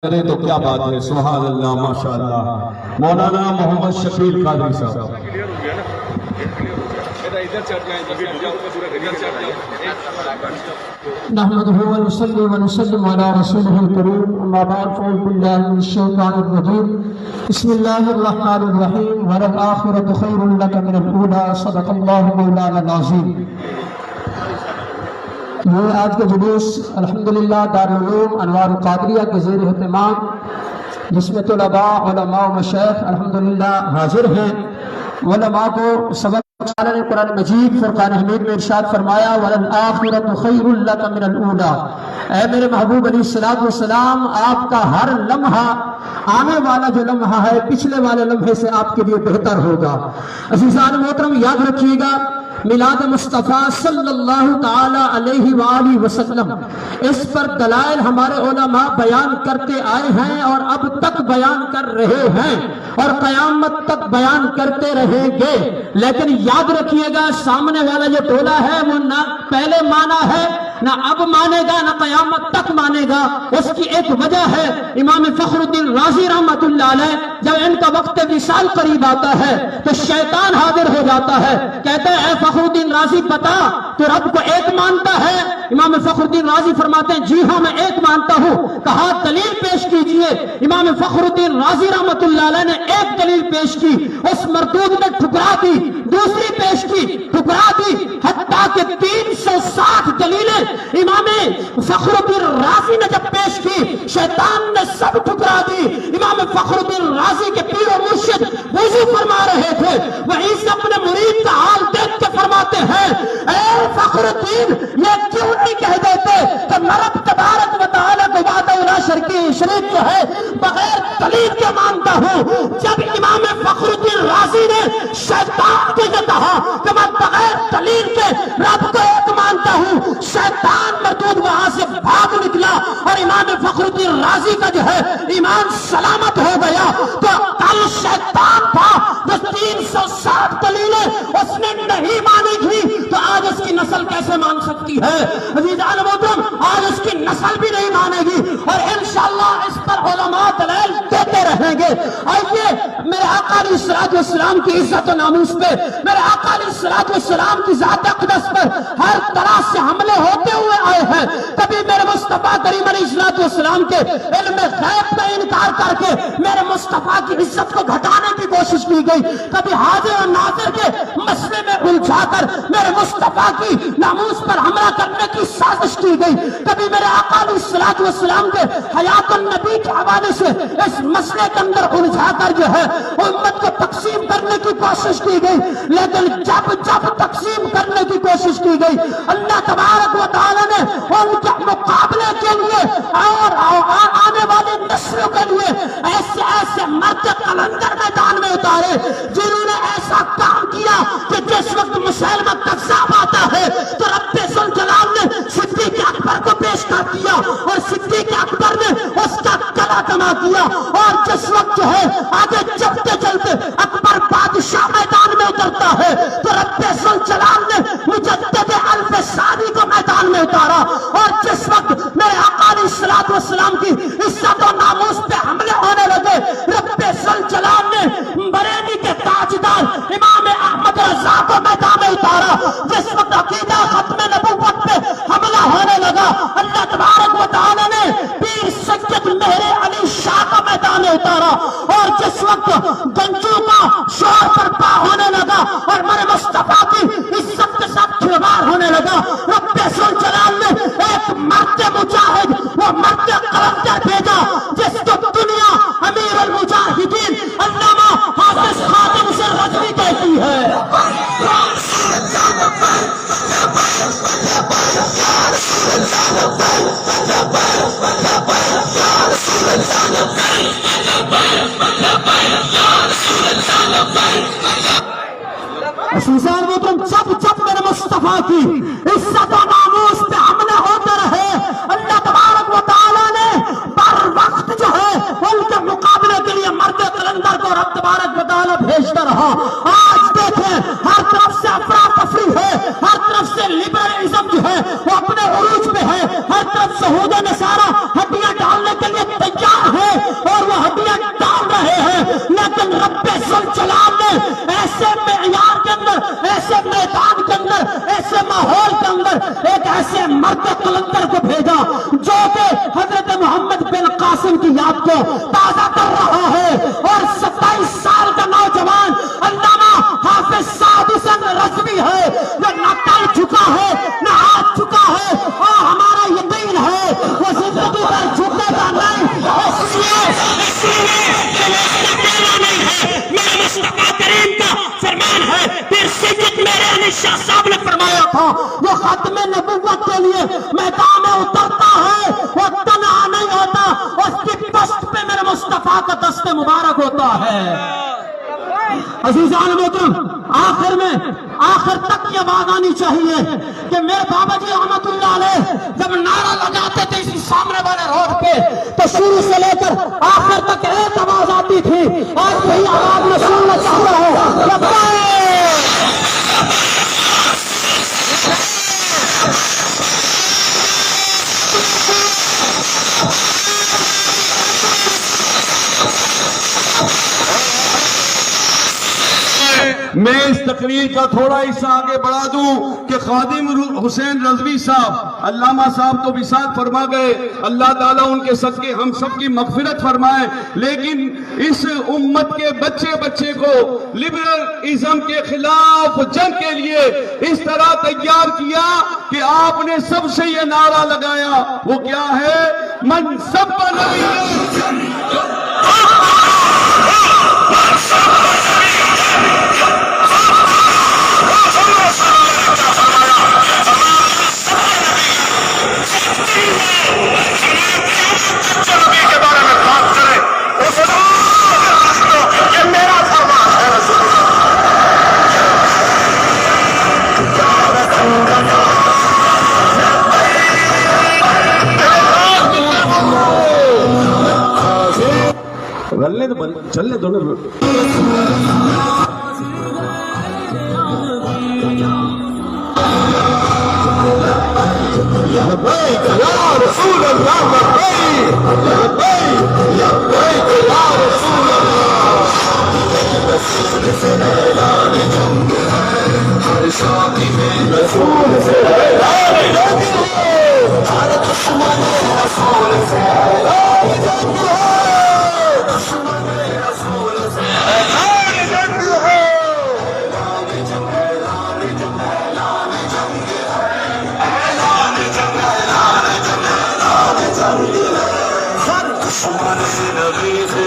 کریں تو کیا بات ہے. سبحان اللہ ماشاءاللہ. مولانا محمد شفیع قادری صاحب. نحمده ونصلي ونسلم على رسوله الكريم اما بعد فاعوذ بالله من الشيطان الرجيم بسم الله الرحمن الرحيم وللآخرة خير لك من الأولى صدق الله مولانا العظيم. یہ آج کا جلوس الحمدللہ دارالعلوم انوار القادریہ کے زیر اہتمام جس میں طلباء علماء و مشائخ الحمدللہ حاضر ہیں. علماء کو سبق تعالیٰ نے قرآن مجید فرقان حمید میں ارشاد فرمایا وَلَلْآخِرَةُ خَيْرٌ لَكَ مِنَ الْأُولَى. اے میرے محبوب علیہ السلام آپ کا ہر لمحہ آنے والا جو لمحہ ہے پچھلے والے لمحے سے آپ کے لیے بہتر ہوگا. عزیزان محترم یاد رکھیے گا میلاد مصطفیٰ صلی اللہ تعالی علیہ وآلہ وسلم اس پر دلائل ہمارے علماء بیان کرتے آئے ہیں اور اب تک بیان کر رہے ہیں اور قیامت تک بیان کرتے رہیں گے. لیکن یاد رکھیے گا سامنے والا جو ٹولہ ہے وہ نہ پہلے مانا ہے نہ اب مانے گا نہ قیامت تک مانے گا. اس کی ایک وجہ ہے امام فخر الدین رازی رحمت اللہ علیہ جب ان کا وقت وصال قریب آتا ہے تو شیطان حاضر ہو جاتا ہے. کہتا ہے اے فخر الدین رازی بتا تو رب کو ایک مانتا ہے؟ امام فخر الدین رازی فرماتے ہیں جی ہاں میں ایک مانتا ہوں. کہا دلیل پیش کیجئے. امام فخر الدین رازی رحمت اللہ علیہ نے ایک دلیل پیش کی, اس مردود نے ٹھکرا دی, دوسری پیش کی ٹھکرا دی, حتیٰ کہ 360 دلیلیں امام فخر الدین رازی نے جب پیش کی شیطان نے سب ٹھکرا دی. امام فخر الدین رازی کے پیر و مرشد وضو فرما رہے تھے, وہیں سے اپنے مرید کا حال دیکھ کے فرماتے ہیں اے فخر الدین یہ کیوں نہیں کہہ دیتے کہ میں رب تبارک و تعالیٰ کو وحدہ لا شریک جو ہے بغیر دلیل کے مانتا ہوں. جب امام فخر الدین رازی نے شیطان کو یہ کہا کہ میں بغیر دلیل کے رب کو ایک مانتا ہوں, شیطان مردود وہاں سے بھاگ نکلا اور امام فخر الدین رازی کا جو ہے ایمان سلامت ہو گیا. تو کل شیطان تھا جو 360 دلیلیں اس نے نہیں مانی تھی تو آج اس کی نسل کیسے مان سکتی ہے؟ عزیزان محترم آج اس کی نسل بھی نہیں مانے گی اور انشاءاللہ اس پر علماء دلائل دیتے رہیں گے. آئیے میرے آقا علیہ الصلوۃ والسلام کی عزت و ناموس پہ, میرے آقا علیہ الصلوۃ والسلام کی ذات اقدس پر ہر طرح سے حملے ہوتے ہوئے آئے ہیں. کبھی میرے مصطفیٰ کریم علیہ الصلوۃ والسلام کے علم غیب کا انکار کر کے میرے مصطفیٰ کی عزت کو گھٹانے کی کوشش کی گئی, کبھی حاضر اور ناظر کے مسئلے میں الجھا کر میرے مصطفیٰ کی ناموس پر حملہ کرنے کی سازش کی گئی, کبھی میرے آقا علیہ الصلوۃ والسلام کے حیات النبی کے حوالے سے اس مسئلے کے اندر الجھا کر جو ہے امت کو تقسیم کرنے کی کوشش کی گئی. لیکن جب تقسیم کرنے کی کوشش کی گئی اللہ تبارک و تعالی نے ان کے مقابلے کے لیے اور آنے والی نسلوں کے لیے ایسے مرد قلندر میدان میں اتارے جنہوں نے ایسا کام کیا کہ جس وقت مسلمہ کذاب آتا ہے تو رب ذوالجلال نے صدیق اکبر کو پیش کر دیا اور صدیق اکبر نے اس کا گلا دما کیا. اور جس وقت جو ہے آگے چلتے چلتے اکبر بادشاہ میدان میں اترتا ہے تو رب ذوالجلال نے مجدد الف ثانی کو میدان میں اتارا. اور جس وقت میرے آقا علیہ الصلوۃ والسلام کی عزت و ناموس پہ حملے ہونے لگے رب ذوالجلال نے بریلی کے تاجدار امام احمد رضا کو میدان میں اتارا. جس وقت عقیدہ ختم نبوت پہ حملہ ہونے لگا اللہ تبارک و تعالی نے پیر سید مہر علی شاہ کو میدان میں اتارا. اور جس وقت گنجو کا شور برپا ہونے لگا اور میرے مصطفیٰ کی عزت کے ساتھ کھلواڑ ہونے لگا رب ذوالجلال نے ایک مرد مجاہد وہ مرد قلندر بھیجا جس کو دنیا امیر المجاہدین علامہ حافظ خادم حسین رضوی کہتی ہے. عزیزان محترم جب میرے مصطفیٰ کی عزت و ناموس پہ حملے ہوتے رہے اللہ تبارک و تعالیٰ نے بر وقت جو ہے ان کے مقابلے کے لیے مرد قلندر کو رب تبارک و تعالیٰ بھیجتا رہا. آج دیکھیں ہر طرف سے افراتفری ہے, ہر طرف سے لبرلزم جو ہے وہ اپنے عروج پہ ہے, ہر طرف سے یہود و نصارہ ہڈیاں ڈالنے کے لیے تیار رب ذوالجلال نے ایسے معیار کے اندر، ایسے میدان کے اندر، ایسے ماحول کے اندر ایک ایسے مرد قلندر کو بھیجا جو کہ حضرت محمد بن قاسم کی یاد کو تازہ کر رہا ہے، اور 27 سال کا نوجوان علامہ حافظ سعد حسین رضوی ہے جو نہ ٹل چکا ہے نہ ہاتھ چکا ہے، اور ہمارا یقین ہے وہ زندگی پر جھکے گا نہیں۔ میرے مصطفیٰ کریم کا فرمان ہے، پھر سید میرے علی شاہ صاحب نے فرمایا تھا جو ختم نبوت کے لیے میدان میں اترتا ہے وہ تنہا نہیں ہوتا، اس کی دست پہ میرے مصطفیٰ کا دست مبارک ہوتا ہے۔ عزیزان محترم، آخر تک یہ بات آنی چاہیے کہ میرے بابا جی رحمت اللہ علیہ جب نعرہ لگاتے تھے اسی سامنے والے روڈ پہ تو شروع سے لے کر آخر تک ایک آواز آتی تھی، آج وہی آواز میں سننا چاہتا ہوں۔ میں اس تقریر کا تھوڑا حصہ آگے بڑھا دوں کہ خادم حسین رضوی صاحب، علامہ صاحب تو وصال فرما گئے، اللہ تعالیٰ ان کے صدقے ہم سب کی مغفرت فرمائے، لیکن اس امت کے بچے کو لبرلزم کے خلاف جنگ کے لیے اس طرح تیار کیا کہ آپ نے سب سے یہ نعرہ لگایا، وہ کیا ہے؟ من سب چلنے دو نا۔ لبیک یا رسول اللہ، لبیک لبیک یا رسول اللہ، رسول سے اعلان جنگ ہے، ہر شادی میں رسول سے اعلان جنگ ہے، ہر دشمن رسول سے اعلان جنگ ہے، دشمن رسول سے اعلان جنگ ہے، اعلان جنگ ہے، اعلان جنگ ہے، اعلان جنگ ہے، اعلان جنگ ہے، اعلان جنگ ہے، اعلان جنگ ہے، ہر دشمن نبی سے